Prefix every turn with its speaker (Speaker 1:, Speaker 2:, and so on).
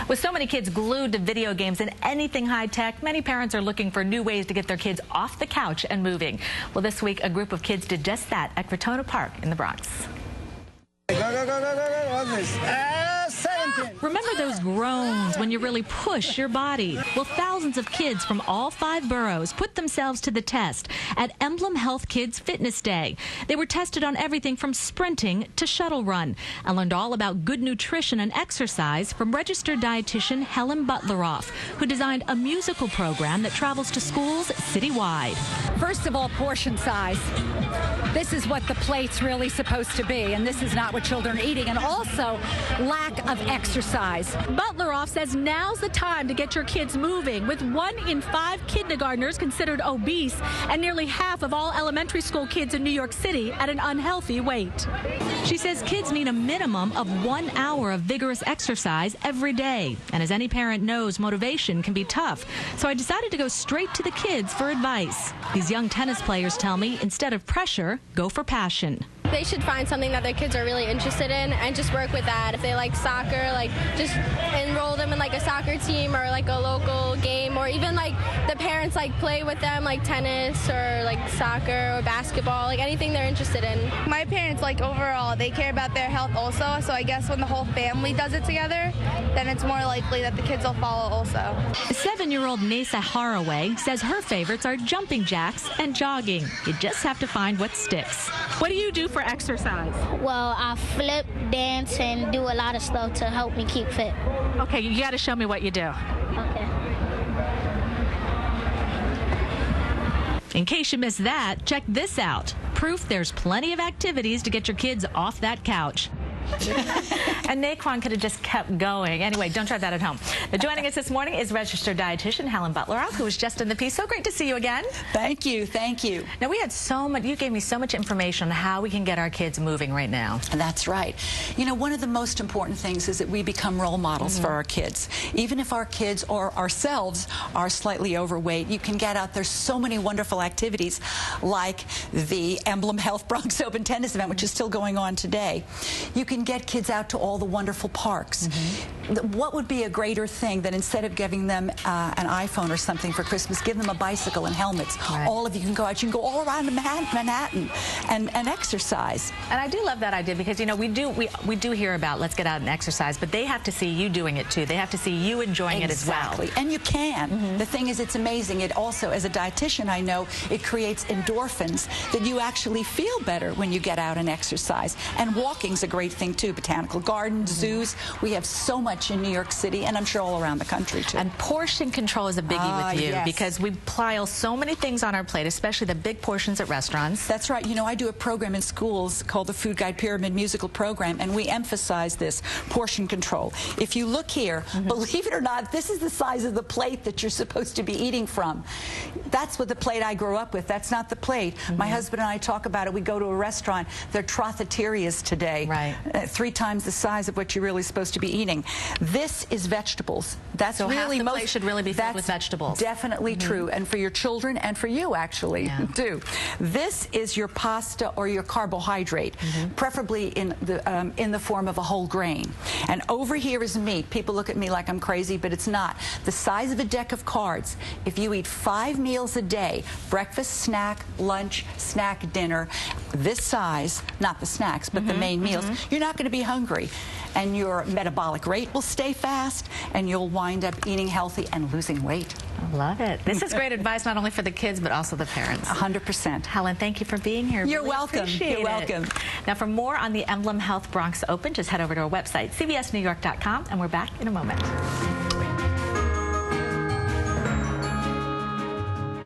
Speaker 1: With so many kids glued to video games and anything high-tech, many parents are looking for new ways to get their kids off the couch and moving. Well, this week, a group of kids did just that at Crotona Park in the Bronx.
Speaker 2: Go, go, go, go, go, go, go. 17.
Speaker 1: Remember those groans when you really push your body? Well, thousands of kids from all 5 boroughs put themselves to the test at Emblem Health Kids Fitness Day. They were tested on everything from sprinting to shuttle run and learned all about good nutrition and exercise from registered dietitian Helen Butleroff, who designed a musical program that travels to schools citywide.
Speaker 3: First of all, portion size. This is what the plate's really supposed to be, and this is not what children are eating, and also lack of exercise.
Speaker 4: Butleroff says now's the time to get your kids moving, with 1 in 5 kindergartners considered obese and nearly half of all elementary school kids in New York City at an unhealthy weight. She says kids need a minimum of 1 hour of vigorous exercise every day, and as any parent knows, motivation can be tough. So I decided to go straight to the kids for advice. These young tennis players tell me, instead of pressure, go for passion.
Speaker 5: They should find something that their kids are really interested in and just work with that. If they like soccer, like just enroll them in like a soccer team or like a local game, or even like the parents like play with them like tennis or like soccer or basketball, like anything they're interested in.
Speaker 6: My parents, like overall, they care about their health also, so I guess when the whole family does it together, then it's more likely that the kids will follow also.
Speaker 4: 7-year-old Nasa Haraway says her favorites are jumping jacks and jogging. You just have to find what sticks. What do you do for exercise?
Speaker 7: Well, I flip, dance, and do a lot of stuff to help me keep fit.
Speaker 4: Okay, you got to show me what you do.
Speaker 7: Okay.
Speaker 4: In case you missed that, check this out. Proof there's plenty of activities to get your kids off that couch.
Speaker 1: And Naquan could have just kept going. Anyway, don't try that at home. Now, joining us this morning is registered dietitian Helen Butleroff, who was just in the piece. So great to see you again.
Speaker 8: Thank you. Thank you.
Speaker 1: Now, we had so much, you gave me so much information on how we can get our kids moving right now.
Speaker 8: That's right. You know, one of the most important things is that we become role models for our kids. Even if our kids or ourselves are slightly overweight, you can get out. There's so many wonderful activities like the Emblem Health Bronx Open Tennis event, which is still going on today. You can get kids out to all the wonderful parks. What would be a greater thing than instead of giving them an iPhone or something for Christmas, give them a bicycle and helmets. Right. All of you can go out. You can go all around Manhattan and exercise.
Speaker 1: And I do love that idea because, you know, we do hear about let's get out and exercise, but they have to see you doing it too. They have to see you enjoying it as well.
Speaker 8: Exactly. And you can. The thing is, it's amazing. It also, as a dietitian, I know it creates endorphins that you actually feel better when you get out and exercise. And walking's a great thing too. Botanical gardens, zoos. We have so much in New York City, and I'm sure all around the country too.
Speaker 1: And portion control is a biggie with you,
Speaker 8: yes.
Speaker 1: because we pile so many things on our plate, especially the big portions at restaurants.
Speaker 8: That's right. You know, I do a program in schools called the Food Guide Pyramid Musical Program, and we emphasize this portion control. If you look here, believe it or not, this is the size of the plate that you're supposed to be eating from. That's what the plate I grew up with. That's not the plate. My husband and I talk about it. We go to a restaurant. They're trotheterias today.
Speaker 1: Right.
Speaker 8: 3 times the size of what you're really supposed to be eating. This is vegetables. That's
Speaker 1: so
Speaker 8: really
Speaker 1: half the plate should really be filled with vegetables.
Speaker 8: Definitely true, and for your children and for you actually too. This is your pasta or your carbohydrate, preferably in the form of a whole grain. And over here is meat. People look at me like I'm crazy, but it's not. The size of a deck of cards. If you eat 5 meals a day, breakfast, snack, lunch, snack, dinner, this size, not the snacks, but the main meals, you're not going to be hungry, and your metabolic rate will stay fast, and you'll wind up eating healthy and losing weight.
Speaker 1: I love it. This is great advice not only for the kids but also the parents.
Speaker 8: 100%.
Speaker 1: Helen, thank you for being here.
Speaker 8: You're welcome. You're welcome.
Speaker 1: Now, for more on the Emblem Health Bronx Open, just head over to our website, cbsnewyork.com, and we're back in a moment.